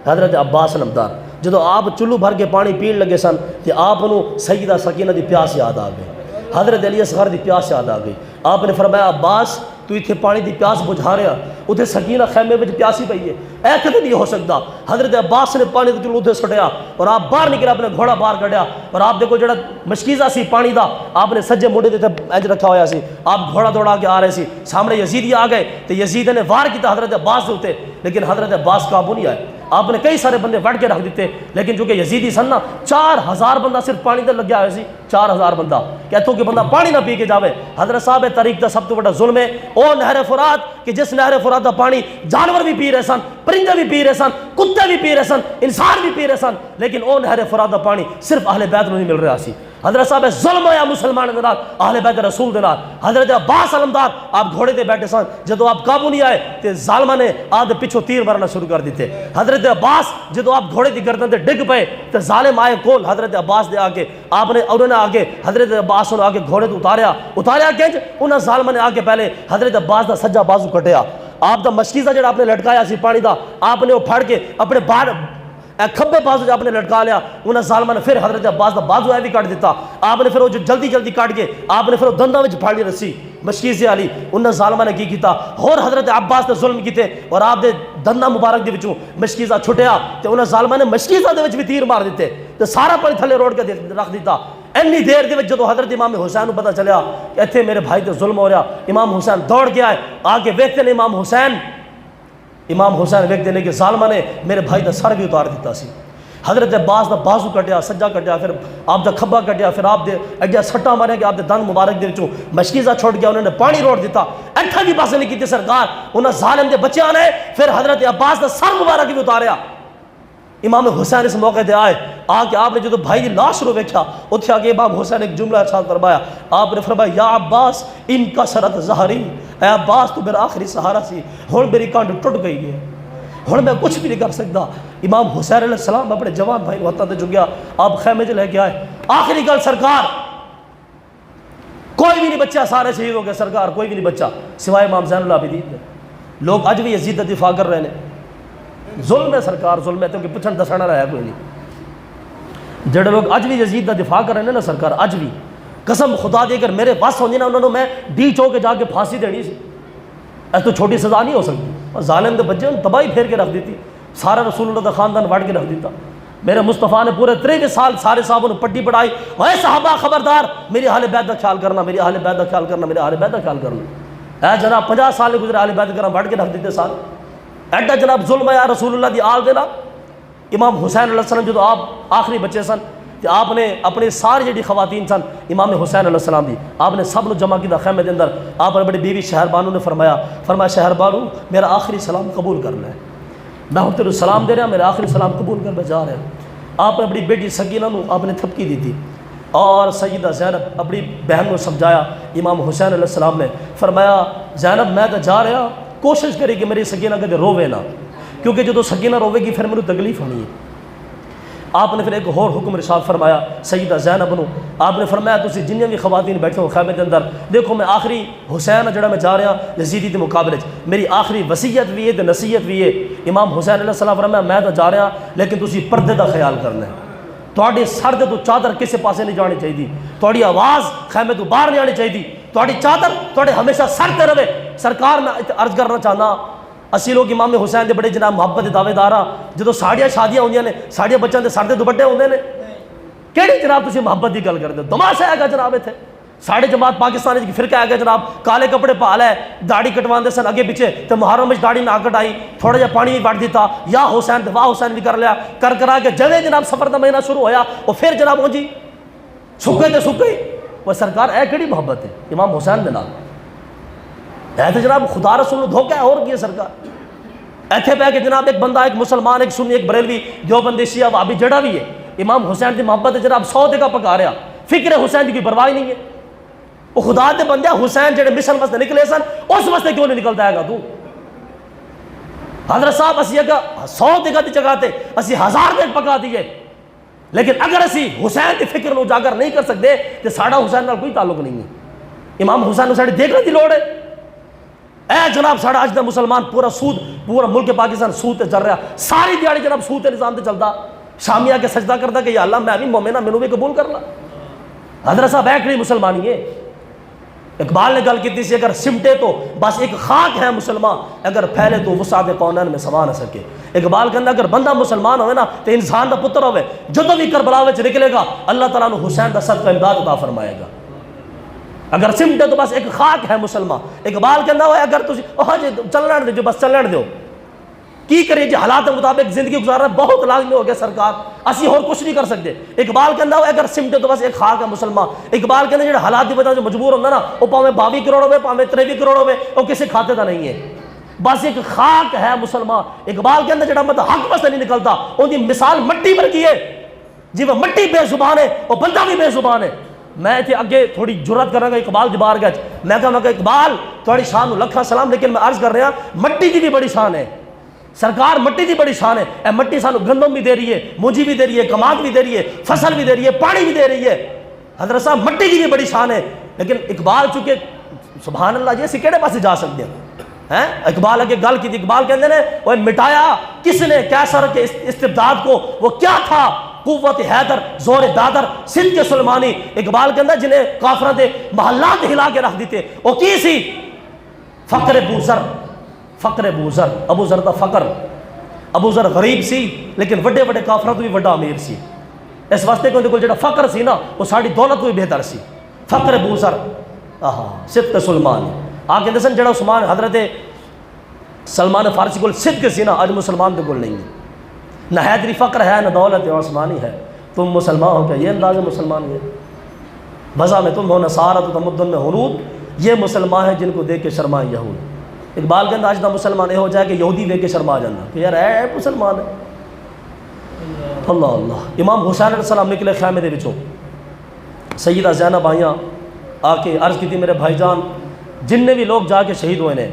حضرت عباس علمدار جدوں آپ چلو بھر کے پانی پین لگے سن تو آپ انہوں سیدہ سکینہ دی پیاس یاد آ گئی, حضرت علی اصغر دی پیاس یاد آ گئی. آپ نے فرمایا عباس تو اتنے پانی دی پیاس بجھا رہا, اتنے سکینہ خیمے وچ پیاسی پئی ہے, اے کدے نہیں ہو سکتا. حضرت عباس نے پانی دے چلو اتنے سٹیا اور آپ باہر نکلے, اپنے گھوڑا باہر کڈیا, اور آپ دیکھو جڑا مشکیزہ سی پانی دا آپ نے سجے موڈے دے انج رکھا ہوا سی, آپ گھوڑا دوڑا کے آ رہے سی, سامنے یزیدی آ گئے تو یزید نے وار کیتا حضرت عباس دے اوتے, لیکن حضرت عباس قابو نہیں آئے. آپ نے کئی سارے بندے وڈ کے رکھ دیتے, لیکن چونکہ یزیدی سن نا 4000 بندہ صرف پانی تے لگیا ہوئے سی, 4000 بندہ کہتوں کہ بندہ پانی نہ پی کے جاوے. حضرت صاحب تاریخ دا سب تو بڑا ظلم ہے او نہر فرات کہ جس نہر فرات دا پانی جانور بھی پی رہے سن, پرندے بھی پی رہے سن, کتے بھی پی رہے سن, انسان بھی پی رہے سن, لیکن او نہر فرات دا پانی صرف اہل بیت نوں نہیں مل رہا سی. حضرت صاحب ظلم ہویا مسلمان دے نال, اہل بیت رسول دے نال. حضرت عباس علمدار آپ گھوڑے دے بیٹھے سن, جدو آپ قابو نہیں آئے تے ظالماں نے آپ دے پیچھوں تیر مارنا شروع کر دیتے. حضرت عباس جدو آپ گھوڑے دی گردن تے ڈگ پئے تے ظالم آئے کول حضرت عباس دے آگے, آپ نے انہوں نے آگے حضرت عباس نے آگے گھوڑے تو اتاریا کنج, انہاں ظالماں نے آگے پہلے حضرت عباس دا سجا بازو کٹیا, آپ دا مشکیزہ جڑا آپ نے لٹکایا سی پانی دا, آپ نے وہ پھڑ کے اپنے باہر کھبے بازو جو آپ نے لٹکا لیا, انہاں ظالماں نے پھر حضرت عباس دا بازو ہے بھی کٹ دیتا. آپ نے پھر وہ جو جلدی کٹ کے آپ نے پھر وہ دنداں وچ پھاڑ لی رسی مشکیزے والی. انہاں ظالماں نے کی کیتا, اور حضرت عباس نے ظلم کیتے اور آپ دے دنداں مبارک دے وچوں مشکیزہ چھٹیا تے انہاں ظالماں نے مشکیزہ دے وچ بھی تیر مار دیتے تے سارا پانی تھلے روڑ کے رکھ دیتا. اینی دیر دے وچ جدوں حضرت امام حسین کو پتہ چلیا کہ ایتھے میرے بھائی تے ظلم ہو رہا, امام حسین دوڑ کے آئے, آ کے ویکھتے نے امام حسین ویکھتے نے کہ ظالماں نے میرے بھائی دا سر بھی اتار دیتا سی. حضرت عباس دا بازو کٹیا, سجا کٹیا, پھر آپ دا کھبا کٹیا, پھر آپ دے اگیا سٹا مارے کہ آپ دے دند مبارک دے وچوں مشکیزہ چھوٹ گیا, انہوں نے پانی روڑ دیتا. ایتھے بھی بس نہیں کیتے سرکار, انہاں ظالم دے بچیاں نے پھر حضرت عباس دا سر مبارک بھی اتاریا. امام حسین اس موقع دے آئے, آ کے آپ نے جدو بھائی دی لاش رو ویکھیا اتھے آ کے امام حسین ایک جملہ ارشاد فرمایا. آپ نے فرمایا یا عباس ان کا سرت ظہری, اے عباس تو میرا آخری سہارا سی, ہن میری کانڈ ٹوٹ گئی ہے, ہن میں کچھ بھی نہیں کر سکتا. امام حسین علیہ السلام اپنے جوان بھائی کو ہتھاں تے چکیا, آپ خیمے چ لے کے آئے. آخری گل سرکار کوئی بھی نہیں بچہ, سارے شہید ہو گئے سرکار, کوئی بھی نہیں بچہ سوائے امام زین العابدین. لوگ اج بھی یزید دا دفاع کر رہے ہیں. ظلم ہے سرکار, ظلم ہے, کیونکہ پچھن دسنا رہا ہے کوئی نہیں. جڑے لوگ اج بھی یزید دا دفاع کر رہے ہیں نا سرکار, اج بھی قسم خدا دی اگر میرے پاس ہوندی نا انہوں نے میں ڈی چو کے جا کے پھانسی دینی سی. ایس تو چھوٹی سزا نہیں ہو سکتی. ظالم دے بچے تباہی پھیر کے رکھ دیتی, سارا رسول اللہ دا خاندان وڑ کے رکھ دیتا. میرے مصطفیٰ نے پورے 23 سال سارے صحابوں نے پٹی پڑھائی, اے صحابہ خبردار میری اہل بیت دا خیال کرنا, میری اہل بیت دا خیال کرنا, میرے اہل بیت دا خیال کرنا. اے جناب 50 سال نے گزرے اہل بیت کرام وڑ کے رکھ دیتے سارے. ایڈا جناب ظلم ہے رسول اللہ دی آل دینا. امام حسین علیہ السلام جدو آپ آخری بچے سن تو آپ نے اپنے ساری جڑی خواتین سن امام حسین علیہ السلام دی, آپ نے سب نے جمع کیا خیمے دے اندر. آپ نے بڑی بیوی شہر بانو نے فرمایا شہر بانو میرا آخری سلام قبول کرنا ہے, میں ہوں تیرے سلام دے رہا, میرا آخری سلام قبول کر میں جا رہا ہوں. آپ نے اپنی بیٹی سکینہ نو آپ نے تھپکی دی تھی, اور سیدہ زینب اپنی بہن کو سمجھایا. امام حسین علیہ السلام نے فرمایا زینب میں تو جا رہا, کوشش کرے کہ میری سکینہ کدے روے نہ, کیونکہ جدو سکینہ روے گی پھر میرے تکلیف ہونی ہے. آپ نے پھر ایک اور حکم ارشاد فرمایا سیدہ زینب نو, آپ نے فرمایا تسی جنہیں بھی خواتین بیٹھے ہو خیمے کے اندر, دیکھو میں آخری حسین جڑا میں جا رہا یزیدی کے مقابلے, میری آخری وصیت بھی ہے تے نصیحت بھی ہے. امام حسین علیہ السلام فرمایا میں تو جا رہا, لیکن تسی پردے دا خیال کرنا ہے. تواڈے سر دے تو چادر کسے پاسے نہیں جانی چاہیے, تواڈی آواز خیمے تو باہر نہیں آنی چاہیے, تواڈی چادر تواڈے ہمیشہ سر تے رہے. سرکار میں عرض کرنا چاہنا اسی لوگ امام حسین دے بڑے جناب محبت دے دعوے دار ہاں، جدوں ساڑیاں شادیاں ہوندیاں نے ساڑیاں بچیاں دے سر تے دوپٹے ہوندے نے، کیڑی جناب تسی محبت دی گل کردے ہو؟ تماشا ہے گا جناب ایتھے ساڑھے جماعت پاکستان کی فرقہ ہے گا جناب، کالے کپڑے پا لے، داڑھی کٹواندے سن اگے پیچھے تے محرم وچ داڑھی نہ کٹائی، تھوڑا جہا پانی بھی وٹ دیتا، یا حسین تے واہ حسین بھی کر لیا، کر کرا کے جدے جناب سفر دا مہینہ شروع ہویا وہ پھر جناب ہوں جی سکے تے سکے وہ سرکار اے کیڑی محبت ہے امام حسین دے نال؟ اے تے جناب خدا رسول نوں دھوکا ہے اور کی ہے سرکار؟ ایتھے پہ کہ جناب ایک بندہ، ایک مسلمان، ایک سنی، ایک بریلوی، دیوبندی، شیعہ، وہابی جڑا بھی ہے، امام حسین دی محبت ہے جناب 100 جگہ پکا رہا، فکر حسین دی کوئی پرواہ نہیں ہے۔ وہ خدا دے بندے حسین جڑے مشن واسطے نکلے سن اس واسطے کیوں نہیں نکلتا ہے گا تو؟ حضرت صاحب اسی اگر 100 جگہ دی جگہ تے اسی 1000 دیکھ پکا دیئے، لیکن اگر اسی حسین دی فکر نو اجاگر نہیں کر سکتے تو ساڑا حسین نال کوئی تعلق نہیں ہے۔ امام حسین نو ساڑی دیکھنے دی لوڑ ہے۔ اے جناب ساڑا اج دا مسلمان پورا سود، پورا ملک پاکستان سود تے چل رہا، ساری دیہڑی جناب سود تے نظام تے چلتا، شامی آ کے سجدہ کرتا کہ یا اللہ میں بھی مومن ہاں مینوں بھی قبول کر لا۔ حضرت صاحب اے کیڑی مسلمانی ہے؟ اقبال نے گل کی سی اگر سمٹے تو بس ایک خاک ہے مسلمان، اگر پھیلے تو وسعت کونین میں سما نہ سکے۔ اقبال کہنا اگر بندہ مسلمان ہوئے نا تو انسان دا پتر ہوئے، جدو بھی کربلا وچ نکلے گا اللہ تعالیٰ نے حسین دا صدقہ امداد عطا فرمائے گا۔ اگر سمٹے تو بس ایک خاک ہے مسلمان۔ اقبال کہنا ہوئے اگر تسی اوہ جی چلن دے بس چلن دیو، کی کریے جی حالات کے مطابق زندگی گزارنا بہت لازمی ہو گیا سرکار، اسی اور کچھ نہیں کر سکتے۔ اقبال کہنا ہوئے اگر سمٹے تو بس ایک خاک ہے مسلمان۔ اقبال کہنا جڑے حالات دی وجہ سے مجبور ہونا نا وہ پاویں 22 کروڑ ہوئے پاویں 23 کروڑ ہوئے وہ کسی کھاتے دا نہیں ہے، بس ایک خاک ہے مسلمان۔ اقبال کہنا جڑا مطلب حق واسطے نہیں نکلتا ان دی مثال مٹی ورگی ہے، جی وہ مٹی بے زبان ہے وہ بندہ بھی بے زبان ہے۔ میں اتنے اگے تھوڑی جرات کراں گا اقبال دی بارگاہ وچ، میں کہاں کہ اقبال تھوڑی شان نوں لکھاں سلام، لیکن میں عرض کر رہا مٹی دی بھی بڑی شان ہے، سرکار مٹی دی بڑی شان ہے۔ اے مٹی سانو گندم بھی دے رہی ہے، مونجی بھی دے رہی ہے، کماد بھی دے رہی ہے، فصل بھی دے رہی ہے، پانی بھی دے رہی ہے۔ حضرت صاحب مٹی دی بھی بڑی شان ہے، لیکن اقبال چونکہ سبحان اللہ جی اسی کہڑے پاسے جا سکتے ہیں؟ اقبال اگے گل کی، اقبال کہندے نے وہ مٹایا کس نے کیسر کے استبداد کو، وہ کیا تھا قوت حیدر زور دادر سندھ کے سلمانی۔ اقبال کہندا جنہیں کافراں دے محلات ہلا کے رکھ دیتے وہ کی سی؟ فقر بوزر، فقر بوزر، ابو ذر دا فقر۔ ابو ذر غریب سی لیکن وڈے وڈے کافراں تو بھی وڈا امیر سی، اس واسطے کہ اندے کول جڑا فقر سی نا وہ ساری دولت تو بھی بہتر سی۔ فقر بوزر صدق سلمان آ کہندے سن جڑا عثمان حضرت سلمان فارسی کول صدق سی نا اج مسلمان دے کول نہیں ہے، نہ حیدری فقر ہے نہ دولت عثمانی ہے، تم مسلمان ہو کیا یہ انداز مسلمان ہے؟ بزا میں تم ہو نصارہ تو تمدن میں ہنود، یہ مسلمان ہیں جن کو دیکھ کے شرمائیں یہود۔ اقبال کے انداز دا مسلمان یہ ہو جائے کہ یہودی دیکھ کے شرما جانا کہ یار اے مسلمان ہے۔ اللہ اللہ۔ امام حسین علیہ السلام نکلے خیمے دے وچوں، سیدہ زینب آئیاں آ کے عرض کی تھی میرے بھائی جان جن بھی لوگ جا کے شہید ہوئے نے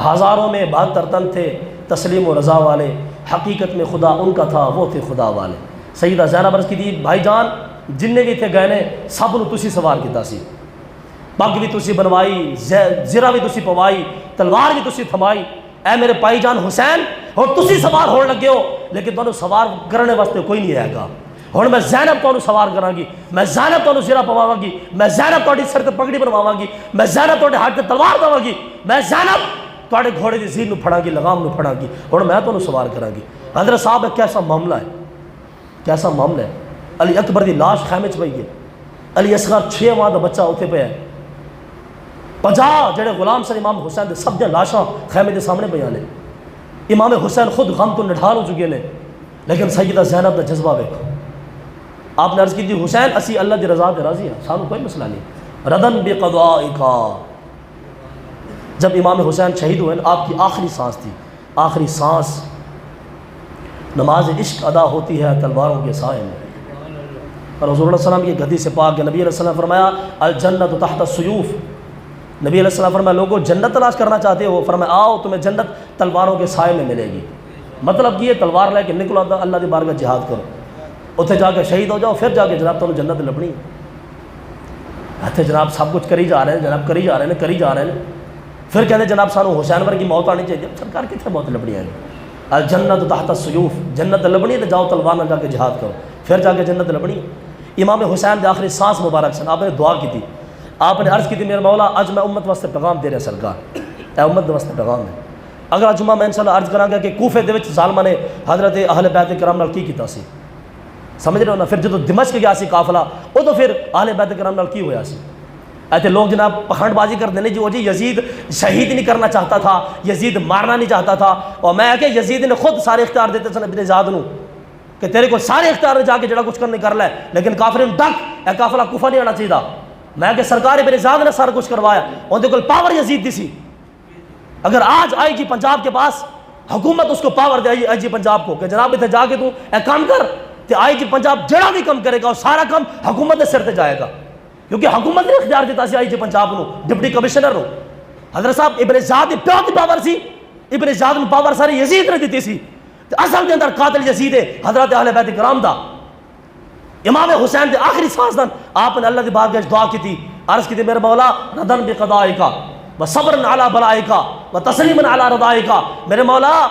ہزاروں میں 72 تن تھے تسلیم و رضا والے، حقیقت میں خدا ان کا تھا وہ تھے خدا والے۔ سیدہ زینب عرض کی تھی بھائی جان جن بھی تھے گئے نے سب نو تسی سوار کیتا سی، پگ بھی تسی بنوائی، زرہ بھی تسی پوائی، تلوار بھی تسی تھمائی، اے میرے بھائی جان حسین اور تسی سوار ہون لگے ہو لیکن تانوں سوار کرنے واسطے کوئی نہیں آئے گا۔ ہن میں زینب تانوں سوار کراں گی، میں زینب تانوں زرہ پواواں گی، میں زینب تہاڈی سر تے پگڑی بنواواں گی، میں زینب تہاڈے ہاتھ تے تلوار دواں گی، میں زینب تہاڈے گھوڑے دی زین نو پھڑاں گی، لگام نو پھڑاں گی، ہن میں تانوں سوار کراں گی۔ حضرت صاحب کیسا معاملہ ہے، کیسا معاملہ ہے۔ علی اکبر دی لاش خیمے چ پئی ہے، علی اصغر 6 ماہ دا بچہ اتنے پہ ہے، 50 جڑے غلام سن امام حسین دے سب دے لاشاں خیمے دے سامنے پہ نے۔ امام حسین خود غم تو نڈھال ہو چکے نے، لیکن سیدہ زینب دا جذبہ ویکھو۔ آپ نے عرض کی تھی حسین اسی اللہ دی رضا تے راضی ہیں، سانو کوئی مسئلہ نہیں، ردن بقضائک۔ جب امام حسین شہید ہوئے آپ کی آخری سانس تھی، آخری سانس، نماز عشق ادا ہوتی ہے تلواروں کے سائے میں۔ اور حضور علیہ السلام کی حدیث سے پاک ہے، نبی علیہ السلام فرمایا الجنت تحت السیوف، نبی علیہ السلام فرمایا لوگوں جنت تلاش کرنا چاہتے ہو، فرمایا آؤ تمہیں جنت تلواروں کے سائے میں ملے گی۔ مطلب یہ تلوار لے کے نکلو اللہ دی بارگاہ جہاد کرو، اتنے جا کے شہید ہو جاؤ، پھر جا کے جناب تمہیں جنت لبنی۔ اتنے جناب سب کچھ کری جا رہے ہیں، جناب کری جا رہے ہیں، کری جا رہے ہیں، پھر کہتے جناب سانو حسین ورگی موت آنی چاہیے۔ سرکار کتنے موت لبنی ہے؟ الجنت تحت السیوف، جنت لبنی تو جاؤ تلوار نہ جا کے جہاد کرو، پھر جا کے جنت لبنی۔ امام حسین دے آخری سانس مبارک سن، آپ نے دعا کی تھی، آپ نے عرض کی تھی میرے مولا اج میں امت واسطے پیغام دے رہا سرکار، اے امت واسطے پیغام ہے، اگلا جمعہ میں انشاءاللہ عرض کراں گا کہ کوفے دے وچ ظالماں نے حضرت اہل بیت کرام نال کی کیتا سی، سمجھ رہے ہو نا. پھر جدو دمشق گیا سی قافلہ ادو پھر اہل بیت کرام نال کی ہویا سی. ایسے لوگ جناب پکھنڈ بازی کرتے ہیں جی یزید شہید نہیں کرنا چاہتا تھا، یزید مارنا نہیں چاہتا تھا. اور میں کہ یزید نے خود سارے اختیار دیتے سن ابن زیاد نو کہ تیرے کو سارے اختیار جا کے جڑا کچھ کرنے کر لے، لیکن کافرین ڈک اے قافلہ کوفہ نہیں آنا چاہیے. میں کہ سرکار ابن زیاد نے سارا کچھ کروایا، اندر کول پاور یزید دی سی. اگر آج آئی جی پنجاب کے پاس حکومت اس کو پاور دے آئی جی پنجاب کو کہ جناب اتنے جا کے تو اے کام کر، تو آئی جی پنجاب جڑا بھی کم کرے گا اور سارا کم حکومت کے سر تے جائے گا، کیونکہ حکومت نے اختیار دیتا سی آئی جی پنجاب نو ڈپٹی کمشنر نو. حضرت صاحب ابن زیاد دی پیو دی پاور سی، ابن زیاد نو پاور ساری یزید نے دیتی سی. اصل دے اندر قاتل یزید ہے حضرت اہل بیت کرام دا. امام حسین دے آخری سانس دن آپ نے اللہ دی بارگاہ دعا کی تھی، عرض کی تھی میرے مولا ردن بقضائک وصبر علی بلائک وتسلیم علی رضائک. میرے مولا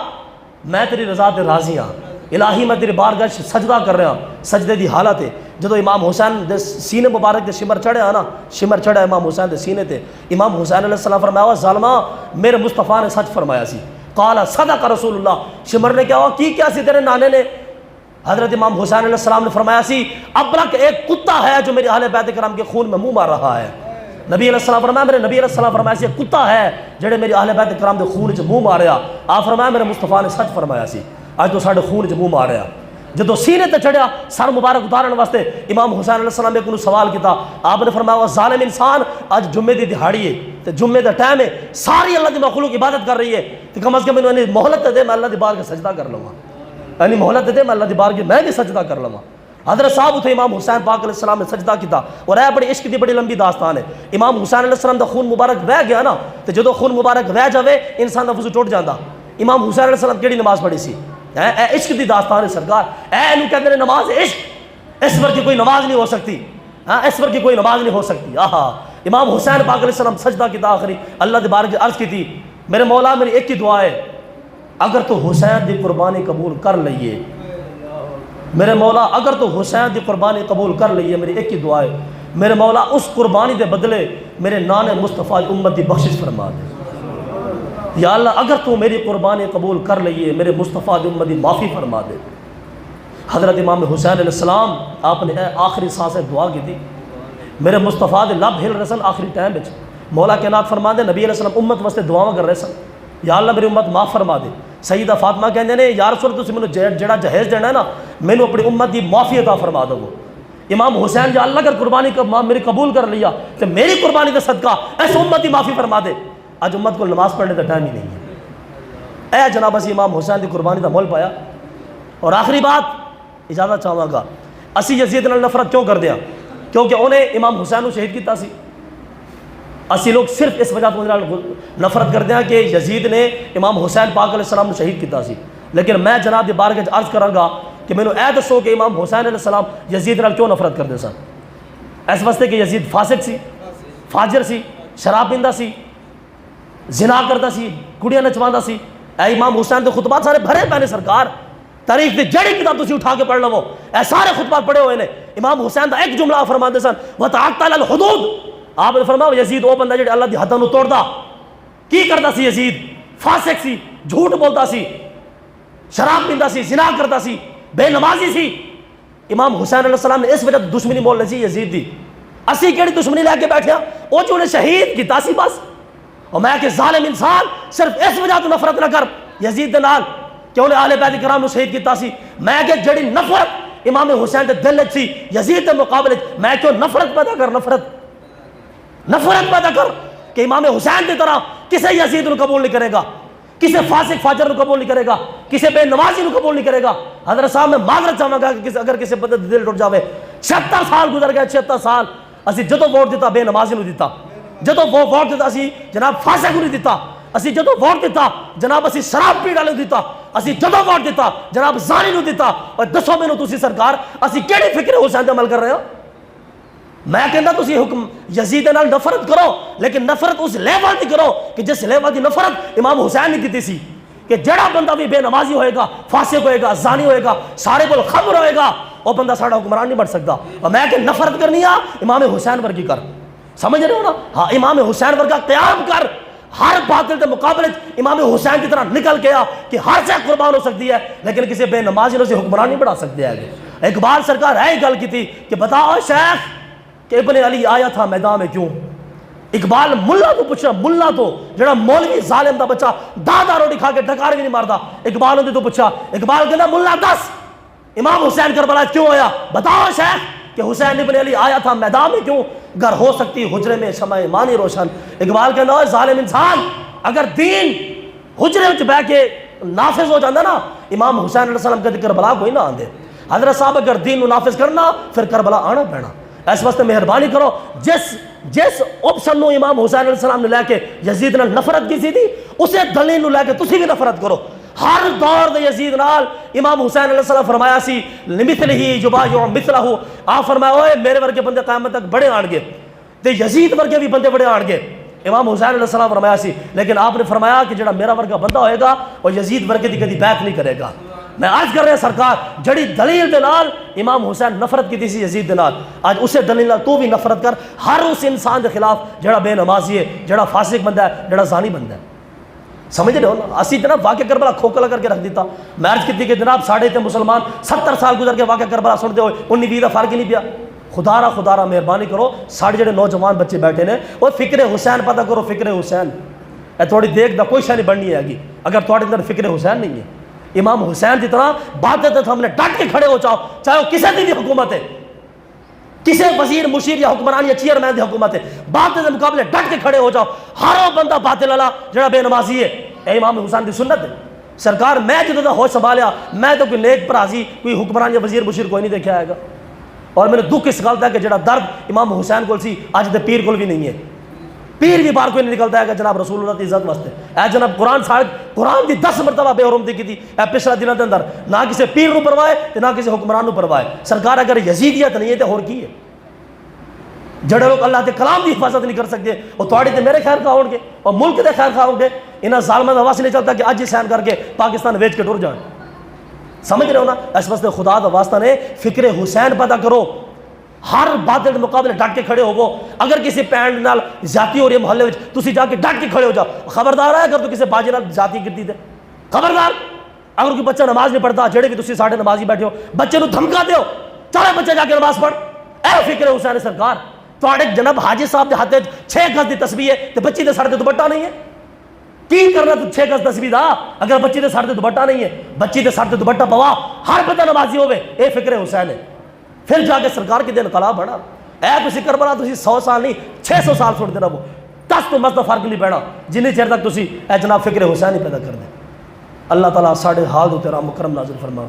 میں تیری رضا تے راضی ہاں، الہی میں تیری بارگاہ سجدہ کر رہا ہوں. سجدے دی حالت ہے جدو امام حسین دے سینے مبارک دے شمر چڑھے نا، شمر چڑھا امام حسین دے سینے تے. امام حسین علیہ السلام فرمایا ظالما میرے مصطفیٰ نے سچ فرمایا سی. قال صدق رسول اللہ. شمر نے کیا ہوا کی کیا سی تیرے نانے نے؟ حضرت امام حسین علیہ السلام نے فرمایا سی ابرک ایک کتا ہے جو میرے اہل بیت کرام کے خون میں منہ مار رہا ہے. نبی علیہ السلام فرمایا میرے نبی علیہ السلام فرمایا سی ایک کتا ہے جڑے میرے اہل بیت کرام دے خون وچ منہ ماریا. آپ فرمایا میرے مصطفیٰ نے سچ فرمایا سی، اج تو ساڈے خون وچ منہ ماریا. جدو سینے تے چڑھیا سر مبارک اتارن واسطے امام حسین علیہ السلام نے کو سوال کیتا. آپ نے فرمایا وہ ظالم انسان اج جمعے دی دہاڑی ہے تے جمعے دا ٹائم ہے، ساری اللہ دی مخلوق عبادت کر رہی ہے، تے کم از کم انہوں نے مہلت دے میں اللہ دی بارگاہ سجدہ کر لواں، یعنی مہلت دے میں اللہ دی بارگاہ میں بھی سجدہ کر لواں. حضرت صاحب اتھے امام حسین پاک علیہ السلام نے سجدہ کیتا. اور اے بڑی عشق دی بڑی لمبی داستان ہے. امام حسین علیہ السلام دا خون مبارک وہ گیا نا، تے جدو خون مبارک وہ جاوے انسان دا وضو ٹوٹ جاندا. امام حسین علیہ السلام کیڑی نماز پڑھی سی؟ اے عشق دی داستان ہے سرکار. اے انہوں کہتے ہیں نماز عشق، اس ور کی کوئی نماز نہیں ہو سکتی، ہاں اس ور کی کوئی نماز نہیں ہو سکتی. آہا امام حسین پاک علیہ السلام سجدہ کیتا آخری اللہ دی بارگاہ عرض کی تھی میرے مولا میری ایک ہی دعا ہے اگر تو حسین دی قربانی قبول کر لئیے، میرے مولا اگر تو حسین دی قربانی قبول کر لئیے میری ایک ہی دعا ہے میرے مولا اس قربانی دے بدلے میرے نان مصطفیٰ امت دی بخشش فرما دے. یا اللہ اگر تو میری قربانی قبول کر لئیے میرے مصطفیٰ دی امت دی معافی فرما دے. حضرت امام حسین علیہ السلام آپ نے آخری سانس دعا کی تھی، میرے مصطفیٰ دے لب ہل رہے سن آخری ٹائم وچ. مولا کائنات فرما دے نبی علیہ السلام امت واسطے دعاواں کر رہے سن، یا اللہ میری امت معاف فرما دے. سیدہ فاطمہ کہندے نے یا رسول اللہ تسی مینوں جڑا جہیز دینا ہے نا مینوں اپنی امت دی معافی عطا فرما دو. امام حسین یا اللہ اگر قربانی میری قبول کر لیا تو میری قربانی کا صدقہ ایسے امت دی معافی فرما دے. اج امت کو نماز پڑھنے کا ٹائم ہی نہیں ہے. اے جناب اسی امام حسین دی قربانی دا مول پایا. اور آخری بات اجازت چاہواں گا، اسی یزید نال نفرت کیوں کر دیا؟ کیونکہ انہیں امام حسین کو شہید کیتا سی. اسی لوگ صرف اس وجہ تو نفرت کرتے ہیں کہ یزید نے امام حسین پاک علیہ السلام کو شہید کیتا سی. لیکن میں جناب دی بارگاہ عرض کراں گا کہ مینوں اے دسو کہ امام حسین علیہ السلام یزید نال کیوں نفرت کرتے سن؟ اس واسطے کہ یزید فاسق سی، فاجر سی، شراب پیندا سی، زنا کرتا سی، کڑیاں نچواندا سی. اے امام حسین دے خطبات سارے بھرے پے نے سرکار، تاریخ دی جڑی کتاب تسی اٹھا کے پڑھ لو اے سارے خطبات پڑھے ہوئے نے. امام حسین دا ایک جملہ فرماندے سن وتعطل الحدود. آپ نے فرمایا یزید وہ بندہ جڑا اللہ دی حداں نو توڑدا. کی کردا سی یزید؟ فاسق سی، جھوٹ بولتا سی، شراب پیندا سی، زنا کرتا سی، بے نمازی سی. امام حسین علیہ السلام نے اس وجہ دشمنی مول لی سی یزید دی. اسی کیڑی دشمنی لے کے بیٹھے وہ جو انہیں شہید کیتا سی بس. اور میں کہ ظالم انسان صرف اس وجہ تو نفرت نہ کر یزید دے نال کہ انہیں اہل بیت کرام نو شہید کیتا سی. میں کہ جڑی نفرت امام حسین دے دل وچ سی یزید دے مقابلے میں کیوں نفرت پیدا کر، نفرت پیدا کر کہ امام حسین دی طرح کسے یزید نو قبول نہیں کرے گا، کسے فاسق فاجر نو قبول نہیں کرے گا، کسے بے نمازی نو قبول نہیں کرے گا. حضرت صاحب میں معذرت چاہوں گا کہ اگر کسی بندے دل ٹوٹ جاوے. 76 سال گزر گئے، 76 سال اسی جدو ووٹ دیتا بے نمازی نو دیتا، جدو ووٹ دیتا اسی جناب فاسق نو دیتا، اسی جدو ووٹ دیتا جناب اسی شراب پی والے دیتا، اسی جدو ووٹ دیتا جناب زانی نو دیتا. اور دسو مینوں تسی سرکار اسی کیڑی فکر حسین تے عمل کر رہے ہو؟ میں کہنا تسی حکم یزید نال نفرت کرو لیکن نفرت اس لیول دی کرو کہ جس لیول دی نفرت امام حسین نے کیتی سی کہ جڑا بندہ بھی بے نمازی ہوئے گا، فاسق ہوئے گا، زانی ہوئے گا، سارے کول خمر ہوئے گا، وہ بندہ ساڑا حکمران نہیں بن سکتا. اور میں کہ نفرت کرنی ہے امام حسین ورگی کر، سمجھ رہے ہو نا؟ ہاں امام حسین ورگا قیام کر. ہر باطل کے مقابلے امام حسین کی طرح نکل گیا کہ ہر شے قربان ہو سکتی ہے، لیکن کسی بے نمازی سے حکمران نہیں بڑھا سکتے ہیں۔ اقبال سرکار ہے گل کی تھی کہ بتاؤ شیخ کہ ابن علی آیا تھا میدان میں کیوں؟ اقبال ملا تو پوچھا، ملا تو جڑا مولوی ظالم دا بچہ دادا روٹی کھا کے ڈکار بھی نہیں مارتا، اقبال نے تو پوچھا، اقبال کہنا ملا دس امام حسین کربلا کیوں آیا؟ بتاؤ شیخ کہ حسین ابن علی آیا تھا میدان میں کیوں؟ گر ہو سکتی حجرے میں شمع ایمانی روشن۔ اقبال کہنا اے ظالم انسان، اگر دین حجرے میں بیٹھ کے نافذ ہو جاتا نا، امام حسین علیہ السلام کہتے کربلا کوئی نہ آندے۔ حضرت صاحب اگر دین کو نافذ کرنا پھر کربلا آنا پینا۔ اس واسطے مہربانی کرو، جس آپشن نو امام حسین علیہ السلام نے لے کے یزید نے نفرت کی سی تھی، اسے دلیل نو لے کے تسی بھی نفرت کرو۔ ہر دور دے یزید نال امام حسین علیہ السلام فرمایا سی لمثلہ یبایع مثلہ، آپ فرمایا اوے میرے ورگے بندے قیامت تک بڑے آن گے تے یزید ورگے بھی بندے بڑے آن گے، امام حسین علیہ السلام فرمایا سی، لیکن آپ نے فرمایا کہ جڑا میرا ورگا بندہ ہوئے گا وہ یزید ورگے دی کدی بیعت نہیں کرے گا۔ میں آج کر رہے ہیں سرکار جڑی دلیل دے نال امام حسین نفرت کی سی یزید دے نال، آج اسے دلیل نال تو بھی نفرت کر ہر اس انسان دے خلاف جڑا بے نمازی ہے، جڑا فاسق بندہ ہے، جڑا زانی بندہ ہے۔ سمجھ رہے ہو نا؟ اسی جناب واقعہ کربلا کھوکھلا کر کے رکھ دیتا۔ میں عرض کی کہ جناب ساڑھے تے مسلمان 70 سال گزر کے واقعہ کربلا سنتے ہوئے 19-20 کا فرق ہی نہیں پیا۔ خدا را مہربانی کرو، ساڑھے جڑے نوجوان بچے بیٹھے نے وہ فکر حسین پتہ کرو، فکر حسین اے تھوڑی دیکھ دا کوئی شے نہیں بننی ہے گی اگر تھوڑے اندر فکر حسین نہیں ہے۔ امام حسین کی طرح باتیں تو ہم نے ڈٹ کے کھڑے ہو جاؤ، چاہے وہ کسی بھی حکومت ہے، کسی وزیر مشیر یا حکمران یا چیئرمین دی حکومت ہے، باطل کے مقابلے ڈٹ کے کھڑے ہو جاؤ۔ ہر وہ بندہ باطل والا جڑا بے نمازی ہے، اے امام حسین دی سنت ہے۔ سرکار میں جدوں دا ہوش سنبھالیا میں تو کوئی نیک پرازی کوئی حکمران یا وزیر مشیر کوئی نہیں دیکھا ہے گا، اور میرے دکھ اس گل دا کہ جڑا درد امام حسین کول سی اج دے پیر کول بھی نہیں ہے۔ پیر بھی باہر کوئی نہیں نکلتا ہے کہ جناب رسول اللہ کی عزت واسطے اے جناب قرآن دی 10 مرتبہ بے حرمتی کی تھی اے پچھلا دنوں دے اندر، نہ کسی پیر نو پرواہ ہے نہ کسی حکمران نو پرواہ ہے۔ سرکار اگر یزیدیت نہیں ہے تو اور کی ہے؟ جڑے لوگ اللہ کے کلام کی حفاظت نہیں کر سکتے وہ تھوڑی تے میرے خیر خواہ ہون گے اور ملک دے خیر خواہ ہون گے۔ انہاں ظالماں دا واسطہ نہیں چلتا کہ اج ہی سین کر کے پاکستان ویچ کے ٹر جان۔ سمجھ رہے ہو نا؟ اس واسطے خدا دا واسطہ نے فکر حسین پیدا کرو، ہر باطل کے مقابلے ڈٹ کے کھڑے ہوو۔ اگر کسی پینڈ نال زیادتی ہو رہی ہے محلے وچ تسی جا کے ڈٹ کے کھڑے ہو جاؤ، خبردار ہے اگر تو کسی باجی نال زیادتی کیتی تے خبردار۔ اگر کوئی بچہ نماز نہیں پڑھتا، جڑے بھی تسی ساڈے نمازی بیٹھے ہو بچے نو دھمکا دیو، چلے بچے جا کے نماز پڑھ۔ اے فکر حسین سرکار تواڈے جناب حاجی صاحب دے ہاتھ 6 گز دی تسبیح ہے تے بچی دے سر تے دوپٹہ نہیں ہے، کی کرنا تو 6 گز تسبیح دا؟ اگر بچی دے سر تے دوپٹہ نہیں ہے، بچی دے سر تے دوپٹہ پوا، ہر بندہ نمازی ہوے، اے فکر حسین ہے۔ پھر جا کے سرکار کے دن انقلاب بڑھا۔ اے تسی کربلا تسی 100 سال نہیں 600 سال چھوڑتے رہو، دس تو مس دا فرق نہیں پینا جنی چیر تک تسی اے جناب فکر حسین ہی پیدا کر دیں۔ اللہ تعالیٰ ساڈے حال تے رحم و کرم نازل فرما۔